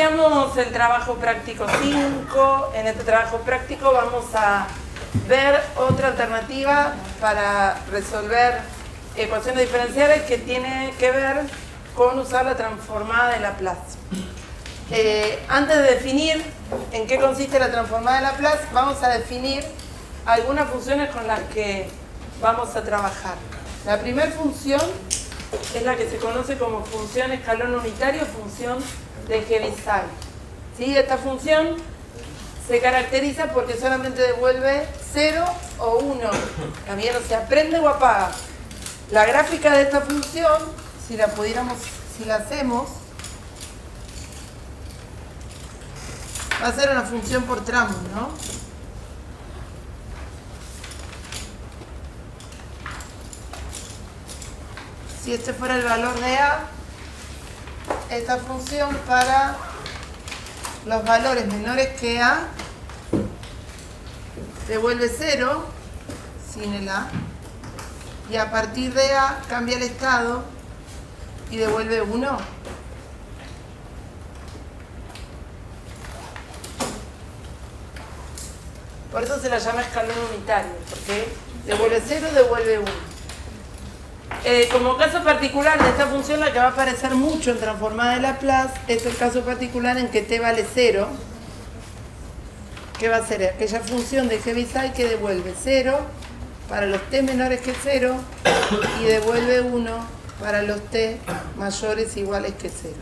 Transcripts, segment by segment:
Iniciamos el trabajo práctico 5. En este trabajo práctico vamos a ver otra alternativa para resolver ecuaciones diferenciales que tiene que ver con usar la transformada de Laplace. Antes de definir en qué consiste la transformada de Laplace, vamos a definir algunas funciones con las que vamos a trabajar. La primera función es la que se conoce como función escalón unitario, función de Heaviside. ¿Sí? Esta función se caracteriza porque solamente devuelve 0 o 1. También, o sea, prende o apaga. La gráfica de esta función, si la hacemos, va a ser una función por tramos, ¿no? Si este fuera el valor de A, esta función para los valores menores que A devuelve 0 sin el A, y a partir de A cambia el estado y devuelve 1. Por eso se la llama escalón unitario, porque devuelve 0, devuelve 1. Como caso particular de esta función, la que va a aparecer mucho en transformada de Laplace es el caso particular en que t vale 0, que va a ser aquella función de Heaviside que devuelve 0 para los t menores que 0 y devuelve 1 para los t mayores iguales que 0.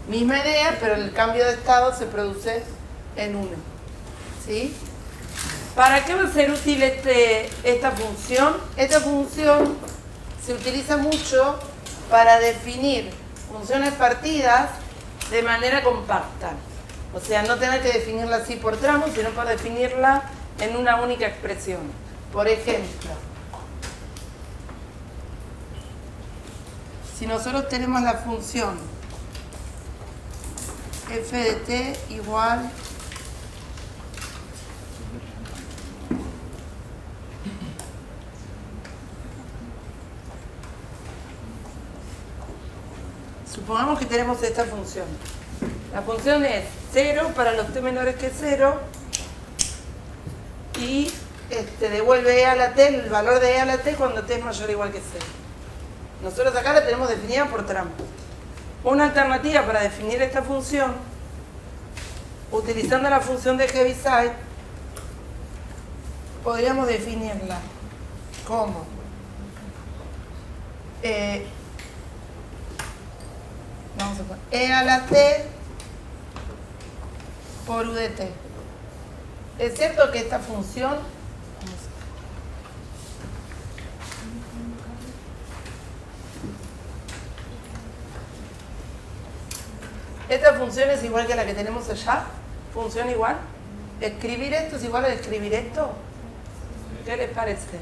Misma idea, pero el cambio de estado se produce en 1. ¿Sí? ¿Para qué va a ser útil esta función? Esta función se utiliza mucho para definir funciones partidas de manera compacta. O sea, no tener que definirla así por tramos, sino para definirla en una única expresión. Por ejemplo, si nosotros tenemos la función f de t igual supongamos que tenemos esta función. La función es 0 para los t menores que 0 y devuelve e a la t, el valor de e a la t cuando t es mayor o igual que 0. Nosotros acá la tenemos definida por tramos. Una alternativa para definir esta función, utilizando la función de Heaviside, podríamos definirla como vamos a poner e a la t por u de t. Es cierto que esta función es igual que la que tenemos allá. Función igual. Escribir esto es igual a escribir esto. ¿Qué les parece?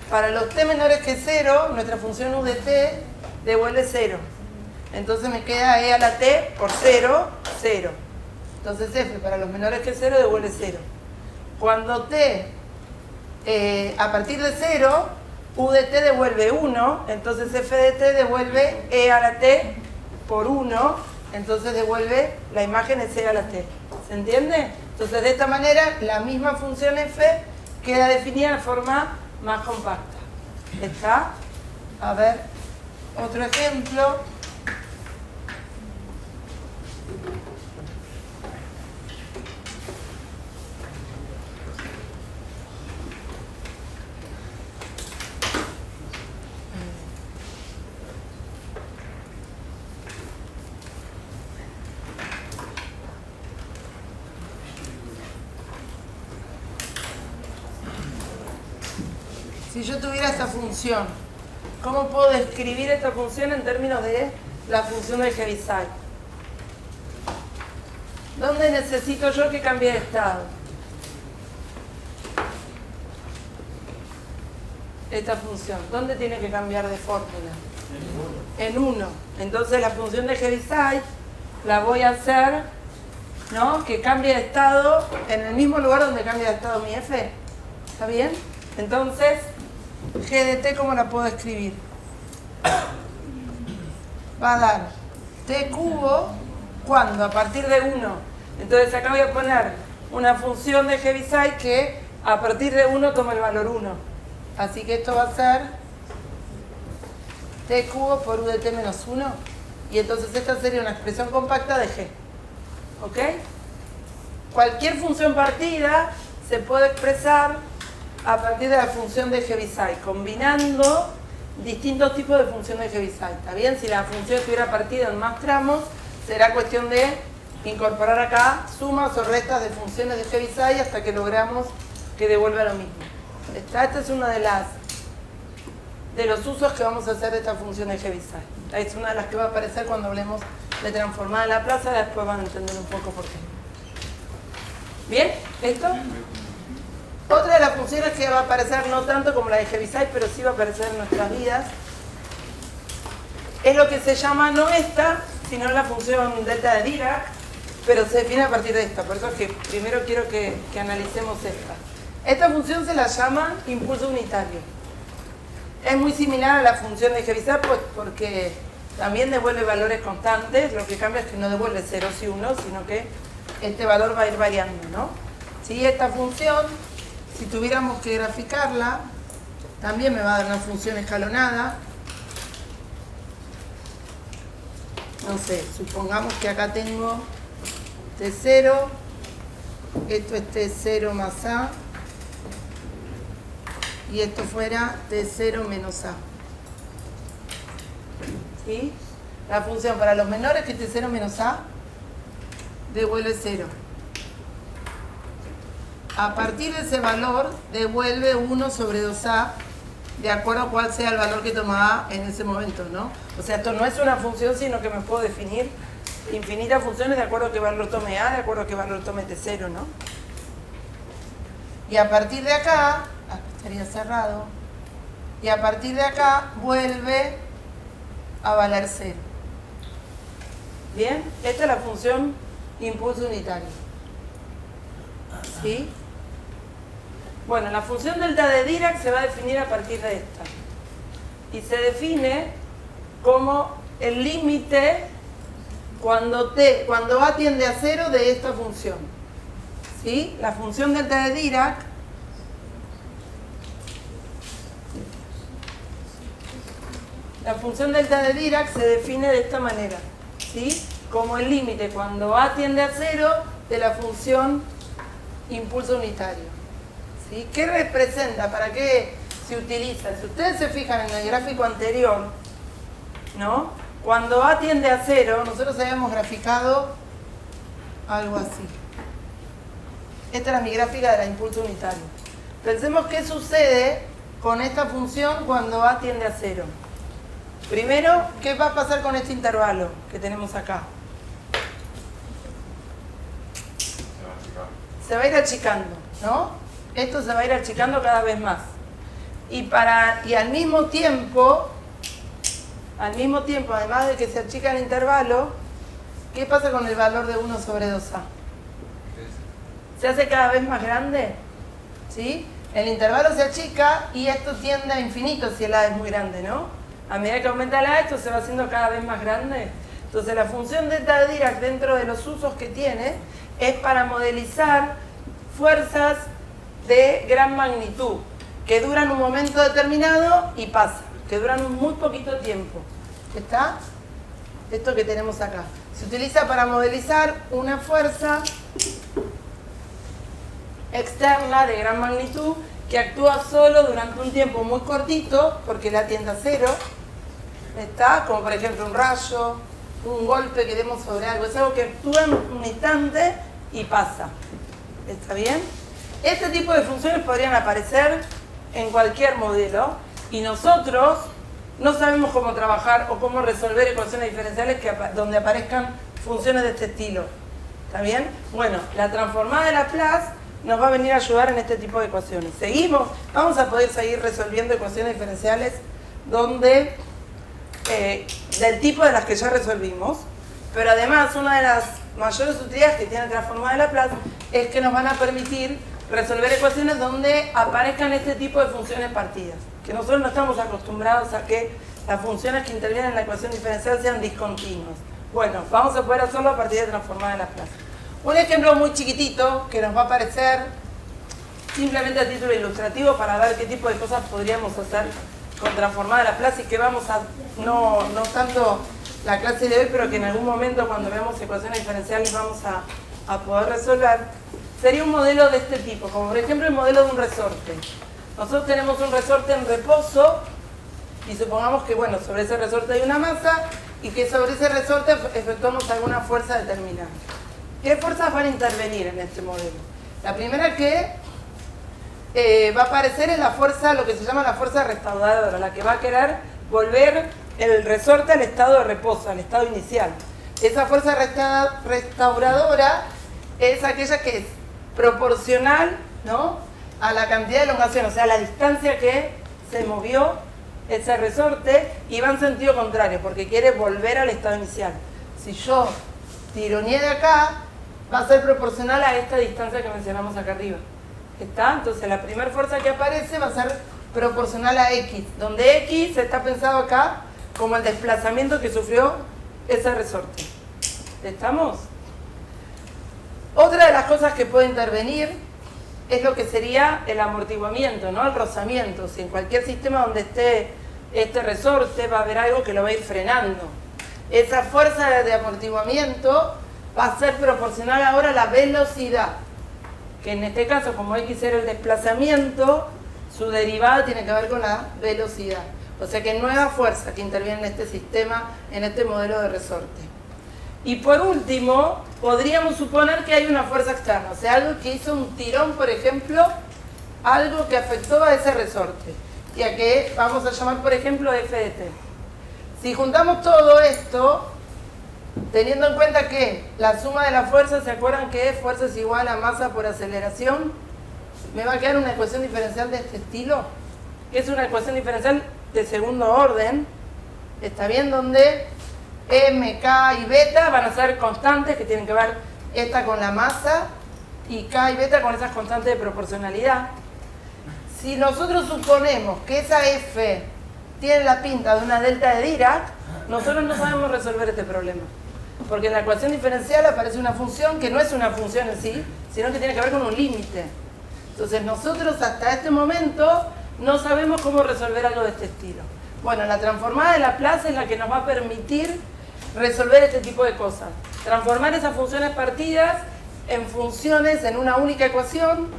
Para los t menores que 0, nuestra función u de t devuelve 0. Entonces me queda e a la t por 0, 0. Entonces f para los menores que 0 devuelve 0. Cuando t, a partir de 0, u de t devuelve 1, entonces f de t devuelve e a la t por 1, entonces devuelve la imagen es e a la t. ¿Se entiende? Entonces de esta manera la misma función f queda definida de forma más compacta. ¿Está? A ver, otro ejemplo. Si yo tuviera esta función, ¿cómo puedo describir esta función en términos de la función de Heaviside? ¿Dónde necesito yo que cambie de estado? Esta función, ¿dónde tiene que cambiar de fórmula? En 1. Entonces la función de Heaviside la voy a hacer, ¿no?, que cambie de estado en el mismo lugar donde cambia de estado mi f. ¿Está bien? Entonces, g de t, ¿cómo la puedo escribir? Va a dar t cubo ¿Cuándo? A partir de 1. Entonces acá voy a poner una función de Heaviside que a partir de 1 toma el valor 1. Así que esto va a ser t cubo por u de t menos 1. Y entonces esta sería una expresión compacta de G. ¿Ok? Cualquier función partida se puede expresar a partir de la función de Heaviside, combinando distintos tipos de funciones de Heaviside. ¿Está bien? Si la función estuviera partida en más tramos, será cuestión de incorporar acá sumas o restas de funciones de Heaviside hasta que logramos que devuelva lo mismo. Esta es una de los usos que vamos a hacer de esta función de Heaviside. Es una de las que va a aparecer cuando hablemos de transformar en la plaza, después van a entender un poco por qué. ¿Bien? ¿Esto? Otra de las funciones que va a aparecer no tanto como la de Heaviside, pero sí va a aparecer en nuestras vidas, es lo que se llama no esta, sino la función delta de Dirac, pero se define a partir de esta. Por eso es que primero quiero que analicemos esta. Esta función se la llama impulso unitario. Es muy similar a la función de Heaviside pues, porque también devuelve valores constantes. Lo que cambia es que no devuelve ceros y unos, sino que este valor va a ir variando, ¿no? ¿Sí? Esta función, si tuviéramos que graficarla, también me va a dar una función escalonada. No sé, supongamos que acá tengo T0, esto es T0 más A, y esto fuera T0 menos A. ¿Sí? La función para los menores que T0 menos A devuelve 0. A partir de ese valor devuelve 1 sobre 2A, de acuerdo a cuál sea el valor que toma A en ese momento, ¿no? O sea, esto no es una función, sino que me puedo definir infinitas funciones de acuerdo a qué valor tome A, de acuerdo a qué valor tome T0, ¿no? Y a partir de acá, estaría cerrado, y a partir de acá vuelve a valer 0. ¿Bien? Esta es la función impulso unitario. ¿Sí? Bueno, la función delta de Dirac se va a definir a partir de esta. Y se define como el límite cuando A tiende a 0 de esta función. ¿Sí? La función delta de Dirac se define de esta manera. ¿Sí? Como el límite cuando A tiende a 0 de la función impulso unitario. ¿Sí? ¿Qué representa? ¿Para qué se utiliza? Si ustedes se fijan en el gráfico anterior, ¿no? Cuando A tiende a 0, nosotros habíamos graficado algo así. Esta era mi gráfica de la impulso unitario. Pensemos qué sucede con esta función cuando A tiende a 0. Primero, ¿qué va a pasar con este intervalo que tenemos acá? Se va a ir achicando, ¿no? Esto se va a ir achicando cada vez más. Y al mismo tiempo, además de que se achica el intervalo, ¿qué pasa con el valor de 1 sobre 2A? ¿Se hace cada vez más grande? ¿Sí? El intervalo se achica y esto tiende a infinito si el A es muy grande, ¿no? A medida que aumenta el A, esto se va haciendo cada vez más grande. Entonces la función delta de Dirac dentro de los usos que tiene es para modelizar fuerzas de gran magnitud que duran un momento determinado y pasan, que duran un muy poquito tiempo. ¿Está? Esto que tenemos acá. Se utiliza para modelizar una fuerza externa de gran magnitud que actúa solo durante un tiempo muy cortito porque la tiende a 0. ¿Está? Como por ejemplo un rayo, un golpe que demos sobre algo. Es algo que actúa en un instante y pasa. ¿Está bien? Este tipo de funciones podrían aparecer en cualquier modelo y nosotros no sabemos cómo trabajar o cómo resolver ecuaciones diferenciales donde aparezcan funciones de este estilo. ¿Está bien? Bueno, la transformada de Laplace nos va a venir a ayudar en este tipo de ecuaciones. Seguimos, vamos a poder seguir resolviendo ecuaciones diferenciales donde del tipo de las que ya resolvimos, pero además una de las mayores utilidades que tiene la transformada de Laplace es que nos van a permitir resolver ecuaciones donde aparezcan este tipo de funciones partidas, que nosotros no estamos acostumbrados a que las funciones que intervienen en la ecuación diferencial sean discontinuas. Bueno, vamos a poder hacerlo a partir de transformada de Laplace. Un ejemplo muy chiquitito que nos va a aparecer simplemente a título ilustrativo para ver qué tipo de cosas podríamos hacer con transformada de Laplace y que vamos a, no tanto la clase de hoy, pero que en algún momento cuando veamos ecuaciones diferenciales vamos a poder resolver, sería un modelo de este tipo, como por ejemplo el modelo de un resorte. Nosotros tenemos un resorte en reposo y supongamos que, bueno, sobre ese resorte hay una masa y que sobre ese resorte efectuamos alguna fuerza determinada. ¿Qué fuerzas van a intervenir en este modelo? La primera que va a aparecer es la fuerza, lo que se llama la fuerza restauradora, la que va a querer volver el resorte al estado de reposo, al estado inicial. Esa fuerza restauradora es aquella que es proporcional, ¿no?, a la cantidad de elongación, o sea, a la distancia que se movió ese resorte, y va en sentido contrario, porque quiere volver al estado inicial. Si yo tironeé de acá, va a ser proporcional a esta distancia que mencionamos acá arriba. ¿Está? Entonces la primera fuerza que aparece va a ser proporcional a X, donde X está pensado acá como el desplazamiento que sufrió ese resorte. ¿Estamos? Otra de las cosas que puede intervenir es lo que sería el amortiguamiento, ¿no?, el rozamiento. Si en cualquier sistema donde esté este resorte va a haber algo que lo va a ir frenando. Esa fuerza de amortiguamiento va a ser proporcional ahora a la velocidad, que en este caso, como X era el desplazamiento, su derivada tiene que ver con la velocidad. O sea que nueva fuerza que interviene en este sistema, en este modelo de resorte. Y por último, podríamos suponer que hay una fuerza externa, o sea, algo que hizo un tirón, por ejemplo, algo que afectó a ese resorte, y a que vamos a llamar, por ejemplo, F de t. Si juntamos todo esto, teniendo en cuenta que la suma de las fuerzas, ¿se acuerdan que fuerza es igual a masa por aceleración? Me va a quedar una ecuación diferencial de este estilo, que es una ecuación diferencial de segundo orden, ¿está bien? Donde M, K y beta van a ser constantes que tienen que ver esta con la masa y K y beta con esas constantes de proporcionalidad. Si nosotros suponemos que esa F tiene la pinta de una delta de Dirac, nosotros no sabemos resolver este problema. Porque en la ecuación diferencial aparece una función que no es una función en sí, sino que tiene que ver con un límite. Entonces nosotros hasta este momento no sabemos cómo resolver algo de este estilo. Bueno, la transformada de Laplace es la que nos va a permitir resolver este tipo de cosas. Transformar esas funciones partidas en funciones en una única ecuación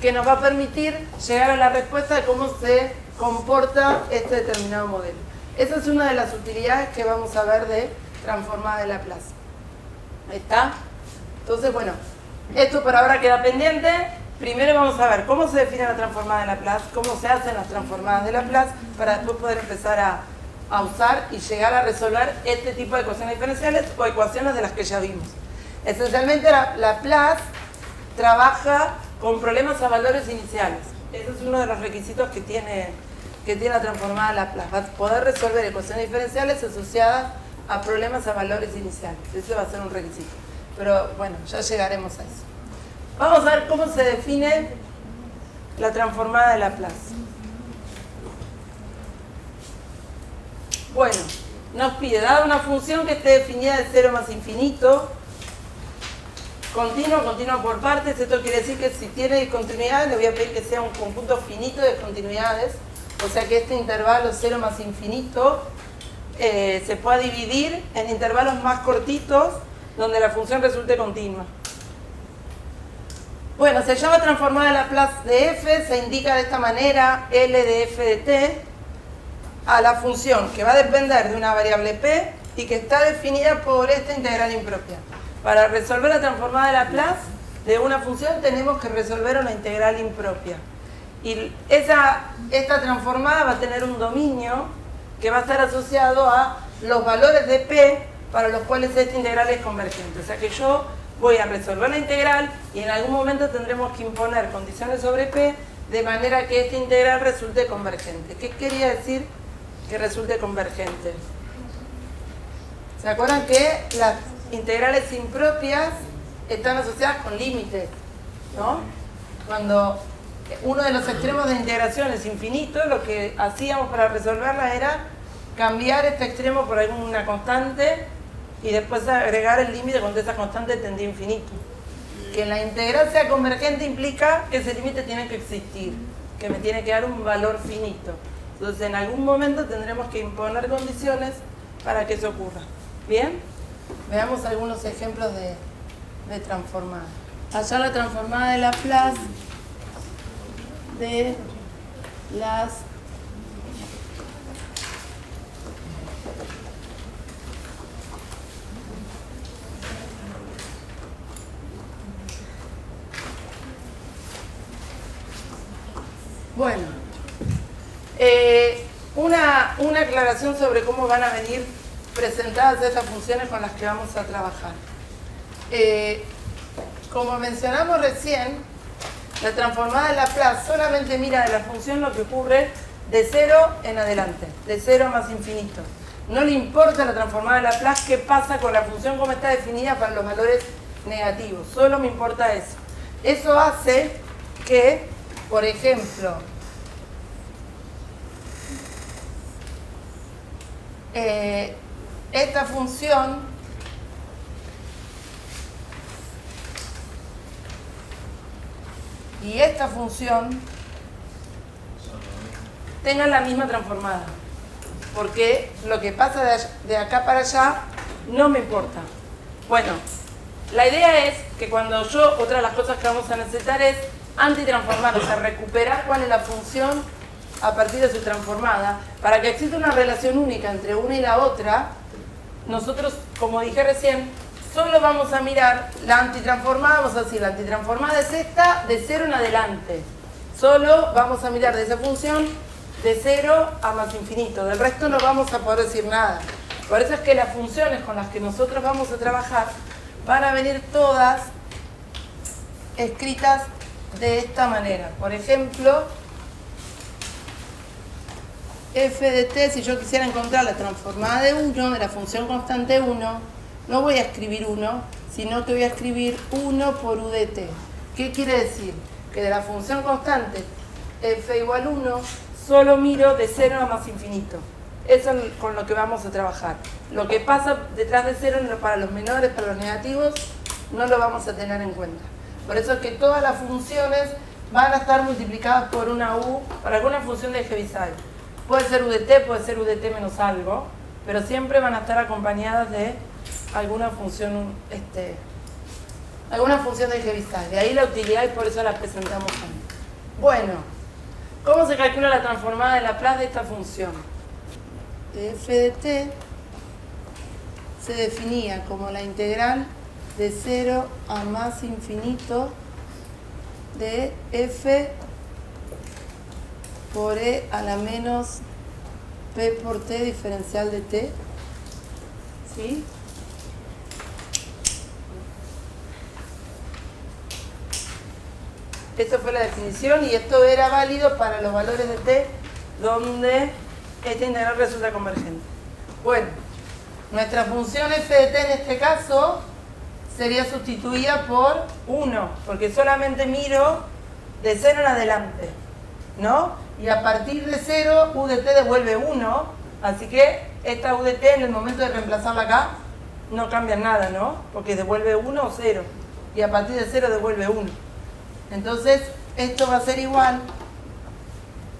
que nos va a permitir llegar a la respuesta de cómo se comporta este determinado modelo. Esa es una de las utilidades que vamos a ver de transformada de Laplace. ¿Ahí está? Entonces, bueno, esto por ahora queda pendiente. Primero vamos a ver cómo se define la transformada de Laplace, cómo se hacen las transformadas de Laplace, para después poder empezar a usar y llegar a resolver este tipo de ecuaciones diferenciales o ecuaciones de las que ya vimos. Esencialmente Laplace trabaja con problemas a valores iniciales. Ese es uno de los requisitos que tiene la transformada de Laplace. Va a poder resolver ecuaciones diferenciales asociadas a problemas a valores iniciales. Ese va a ser un requisito. Pero bueno, ya llegaremos a eso. Vamos a ver cómo se define la transformada de Laplace. Bueno, nos pide, dada una función que esté definida de 0 más infinito, continua por partes. Esto quiere decir que si tiene discontinuidades, le voy a pedir que sea un conjunto finito de discontinuidades, o sea que este intervalo 0 más infinito se pueda dividir en intervalos más cortitos donde la función resulte continua. Bueno, se llama transformada de Laplace de f, se indica de esta manera L de f de t a la función que va a depender de una variable p y que está definida por esta integral impropia. Para resolver la transformada de Laplace de una función tenemos que resolver una integral impropia. Y esta transformada va a tener un dominio que va a estar asociado a los valores de p para los cuales esta integral es convergente. O sea que yo voy a resolver la integral y en algún momento tendremos que imponer condiciones sobre p de manera que esta integral resulte convergente. ¿Qué quería decir que resulte convergente? ¿Se acuerdan que las integrales impropias están asociadas con límites, ¿no? Cuando uno de los extremos de integración es infinito, lo que hacíamos para resolverla era cambiar este extremo por alguna constante y después agregar el límite cuando esa constante tendía a infinito. Que la integral sea convergente implica que ese límite tiene que existir, que me tiene que dar un valor finito. Entonces en algún momento tendremos que imponer condiciones para que eso ocurra. ¿Bien? Veamos algunos ejemplos de transformada. Allá la transformada de Laplace de las bueno, una aclaración sobre cómo van a venir presentadas estas funciones con las que vamos a trabajar. Como mencionamos recién, la transformada de Laplace solamente mira de la función lo que ocurre de 0 en adelante, de 0 más infinito. No le importa a la transformada de Laplace qué pasa con la función como está definida para los valores negativos, solo me importa eso. Eso hace que, por ejemplo, esta función y esta función tengan la misma transformada, porque lo que pasa de acá para allá no me importa. Bueno, la idea es que cuando otra de las cosas que vamos a necesitar es antitransformar, o sea, recuperar cuál es la función a partir de su transformada. Para que exista una relación única entre una y la otra, nosotros, como dije recién, solo vamos a mirar la antitransformada. Vamos a decir, la antitransformada es esta de 0 en adelante. Solo vamos a mirar de esa función de 0 a más infinito. Del resto no vamos a poder decir nada. Por eso es que las funciones con las que nosotros vamos a trabajar van a venir todas escritas de esta manera. Por ejemplo, f de t, si yo quisiera encontrar la transformada de 1, de la función constante 1, no voy a escribir 1, sino que voy a escribir 1 por u de t. ¿Qué quiere decir? Que de la función constante f igual 1, solo miro de 0 a más infinito. Eso es con lo que vamos a trabajar. Lo que pasa detrás de 0 para los menores, para los negativos, no lo vamos a tener en cuenta. Por eso es que todas las funciones van a estar multiplicadas por una u, por alguna función de Heaviside. Puede ser u de t, puede ser u de t menos algo, pero siempre van a estar acompañadas de alguna función de Heaviside. De ahí la utilidad y por eso la presentamos ahí. Bueno, ¿cómo se calcula la transformada de Laplace de esta función? F de t se definía como la integral de 0 a más infinito de f por e a la menos p por t diferencial de t. ¿Sí? Esta fue la definición y esto era válido para los valores de t donde esta integral resulta convergente. Bueno, nuestra función f de t en este caso sería sustituida por 1, porque solamente miro de 0 en adelante, ¿no? Y a partir de 0, u de t devuelve 1, así que esta u de t en el momento de reemplazarla acá no cambia nada, ¿no? Porque devuelve 1 o 0, y a partir de 0 devuelve 1. Entonces, esto va a ser igual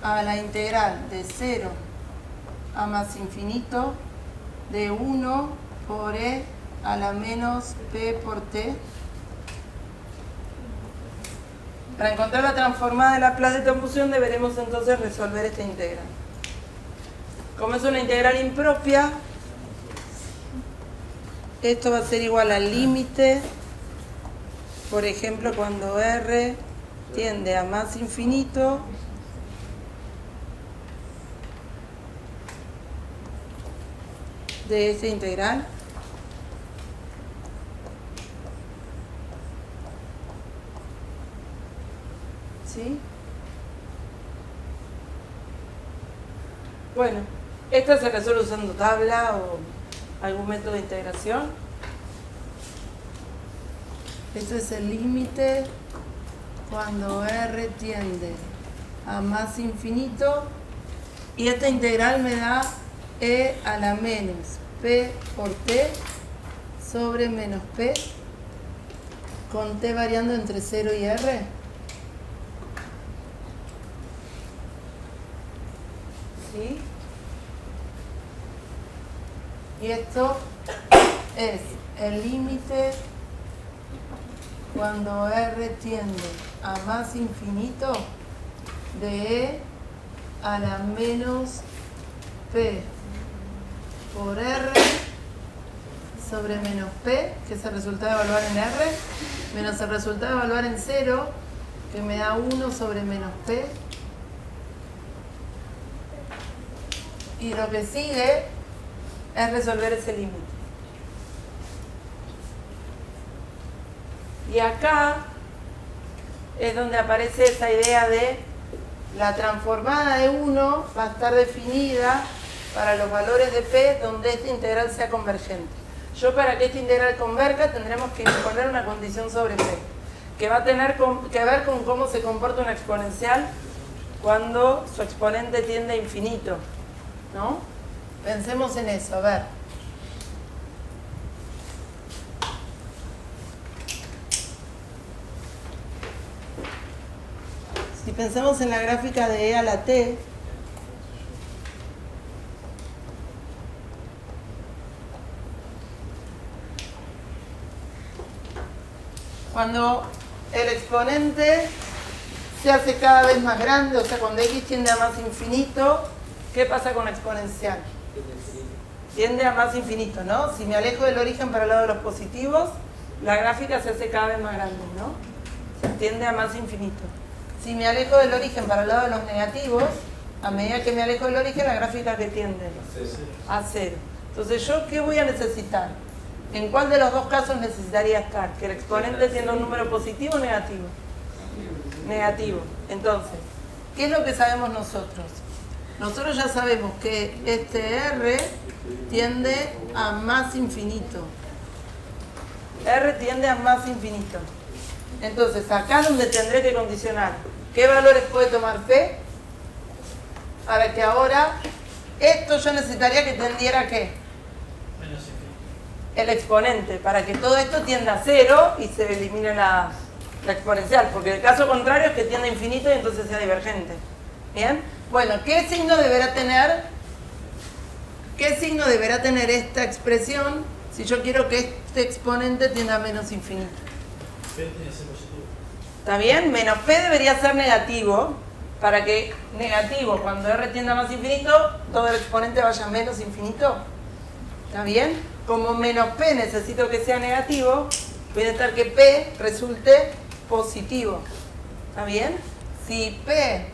a la integral de 0 a más infinito de 1 por e a la menos p por t. Para encontrar la transformada de Laplace de esta función deberemos entonces resolver esta integral. Como es una integral impropia, esto va a ser igual al límite, por ejemplo, cuando r tiende a más infinito de esta integral. ¿Sí? Bueno, esta se resuelve usando tabla o algún método de integración. Esto es el límite cuando r tiende a más infinito y esta integral me da e a la menos p por t sobre menos P con T variando entre 0 y R. ¿Sí? Y esto es el límite cuando R tiende a más infinito de E a la menos P por R sobre menos P, que es el resultado de evaluar en R, menos el resultado de evaluar en 0, que me da 1 sobre menos P. Y lo que sigue es resolver ese límite. Y acá es donde aparece esa idea de la transformada de 1 va a estar definida para los valores de P donde esta integral sea convergente. Yo para que esta integral converja tendremos que imponer una condición sobre P, que va a tener que ver con cómo se comporta una exponencial cuando su exponente tiende a infinito, ¿no? Pensemos en eso, a ver. Si pensamos en la gráfica de E a la T, cuando el exponente se hace cada vez más grande, o sea, cuando X tiende a más infinito, ¿qué pasa con la exponencial? Tiende a más infinito, ¿no? Si me alejo del origen para el lado de los positivos, la gráfica se hace cada vez más grande, ¿no? O sea, tiende a más infinito. Si me alejo del origen para el lado de los negativos, a medida que me alejo del origen, la gráfica que tiende a 0. Entonces, ¿yo qué voy a necesitar? ¿En cuál de los dos casos necesitaría estar? ¿Que el exponente tienda un número positivo o negativo? Negativo. Entonces, ¿qué es lo que sabemos nosotros? Nosotros ya sabemos que este R tiende a más infinito. R tiende a más infinito. Entonces, acá donde tendré que condicionar, ¿qué valores puede tomar P? Para que ahora, esto yo necesitaría que tendiera, ¿qué? El exponente, para que todo esto tienda a 0 y se elimine la exponencial, porque el caso contrario es que tienda a infinito y entonces sea divergente. ¿Bien? Bueno, ¿qué signo deberá tener? ¿Qué signo deberá tener esta expresión si yo quiero que este exponente tienda a menos infinito? P tiene que ser positivo. ¿Está bien? Menos P debería ser negativo, para que negativo, cuando R tienda a más infinito, todo el exponente vaya a menos infinito. ¿Está bien? Como menos P necesito que sea negativo, voy a necesitar que P resulte positivo. ¿Está bien? Si P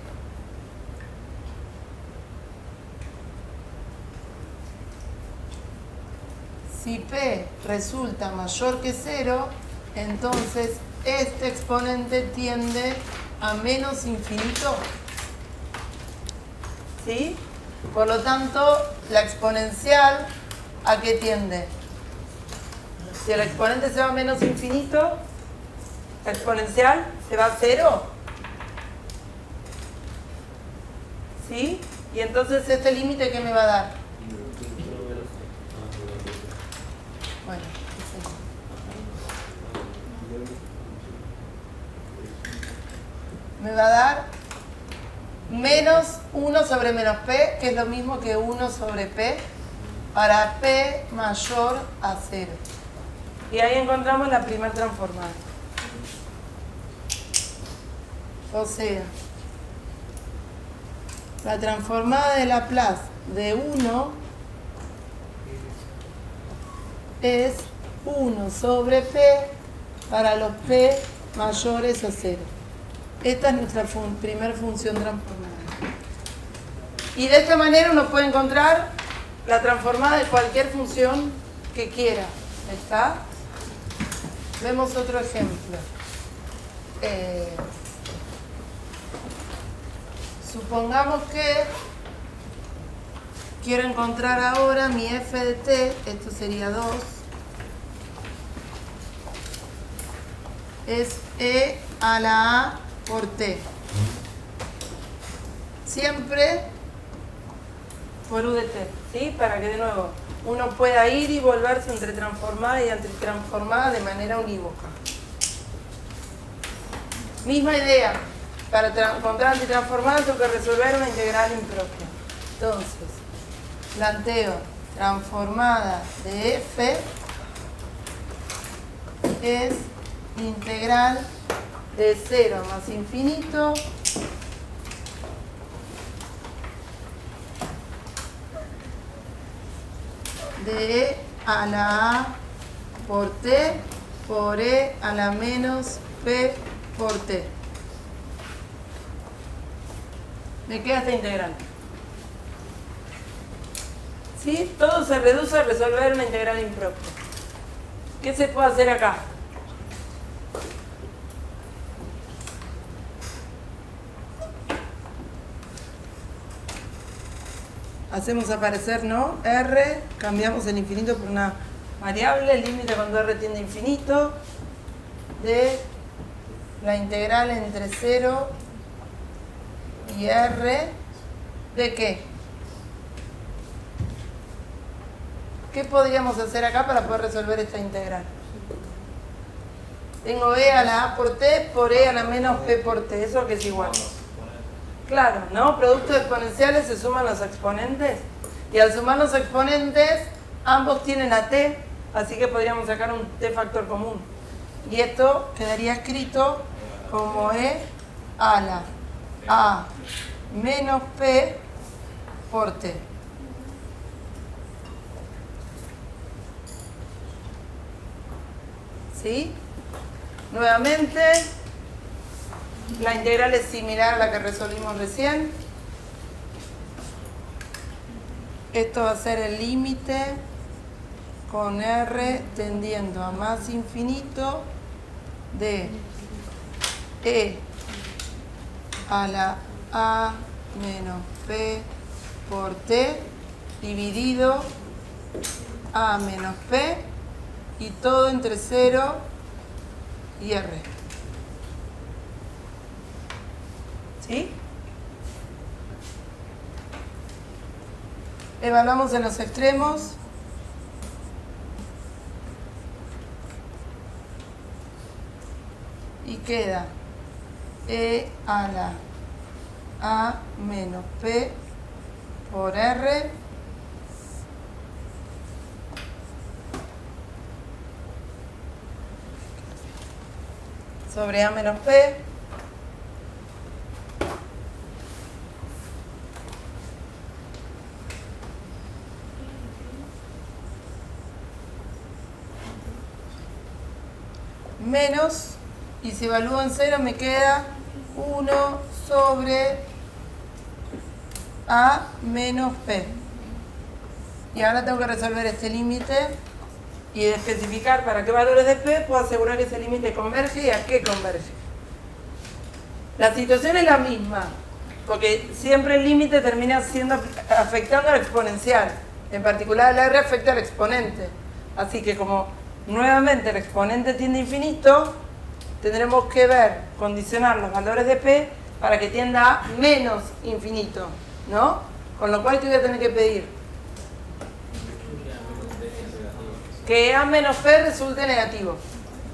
resulta mayor que 0, entonces este exponente tiende a menos infinito. ¿Sí? Por lo tanto, la exponencial, ¿a qué tiende? Si el exponente se va a menos infinito, la exponencial se va a 0. ¿Sí? Y entonces este límite, ¿qué me va a dar? Bueno, me va a dar menos 1 sobre menos P, que es lo mismo que 1 sobre P, para P mayor a 0. Y ahí encontramos la primera transformada. O sea, la transformada de Laplace de 1 es 1 sobre P para los P mayores a 0. Esta es nuestra primera función transformada. Y de esta manera uno puede encontrar la transformada de cualquier función que quiera. ¿Está? Vemos otro ejemplo. Supongamos que quiero encontrar ahora mi f de t, esto sería 2, es e a la a por t. Siempre por u de t, ¿sí? Para que de nuevo uno pueda ir y volverse entre transformada y antitransformada de manera unívoca. Misma idea, para encontrar antitransformada tengo que resolver una integral impropia. Entonces, planteo transformada de f es integral de 0 más infinito de e a la a por t por e a la menos p por t. Me queda esta integral. ¿Sí? Todo se reduce a resolver una integral impropia. ¿Qué se puede hacer acá? Hacemos aparecer, ¿no? R, cambiamos el infinito por una variable, el límite cuando R tiende a infinito, de la integral entre 0 y R, ¿de qué? ¿Qué podríamos hacer acá para poder resolver esta integral? Tengo e a la a por t por e a la menos p por t, ¿eso que es igual? Claro, ¿no? Productos exponenciales se suman los exponentes y al sumar los exponentes ambos tienen a t, así que podríamos sacar un t factor común. Y esto quedaría escrito como e a la a menos p por t. ¿Sí? Nuevamente, la integral es similar a la que resolvimos recién. Esto va a ser el límite con R tendiendo a más infinito de e a la a menos p por t dividido a menos p y todo entre 0 y R. ¿Sí? Evaluamos en los extremos. Y queda e a la a menos p por R sobre a menos p menos, y si evalúo en 0 me queda 1 sobre a menos p. Y ahora tengo que resolver este límite y especificar para qué valores de p puedo asegurar que ese límite converge y a qué converge. La situación es la misma, porque siempre el límite termina afectando al exponencial. En particular la R afecta al exponente. Así que como nuevamente el exponente tiende a infinito, tendremos que condicionar los valores de p para que tienda a menos infinito, ¿no? Con lo cual, ¿qué voy a tener que pedir? Que a menos p resulte negativo.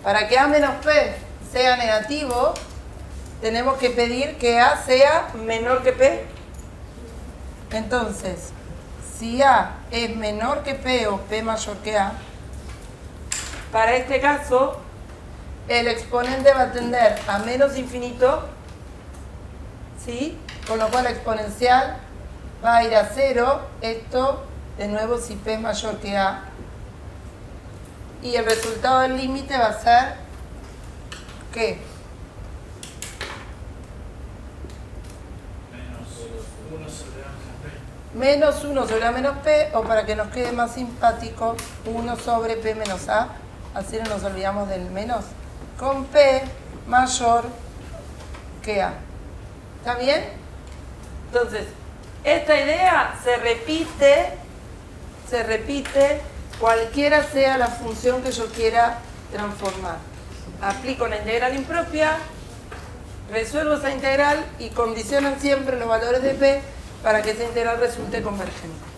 Para que a menos p sea negativo, tenemos que pedir que a sea menor que p. Entonces, si a es menor que p o p mayor que a, para este caso, el exponente va a tender a menos infinito, ¿sí? Con lo cual la exponencial va a ir a 0. Esto, de nuevo, si p es mayor que a. Y el resultado del límite va a ser, ¿qué? Menos 1 sobre a menos p, o para que nos quede más simpático, 1 sobre p menos a. Así no nos olvidamos del menos. Con p mayor que a. ¿Está bien? Entonces, esta idea se repite cualquiera sea la función que yo quiera transformar. Aplico la integral impropia, resuelvo esa integral y condicionan siempre los valores de p para que esa integral resulte convergente.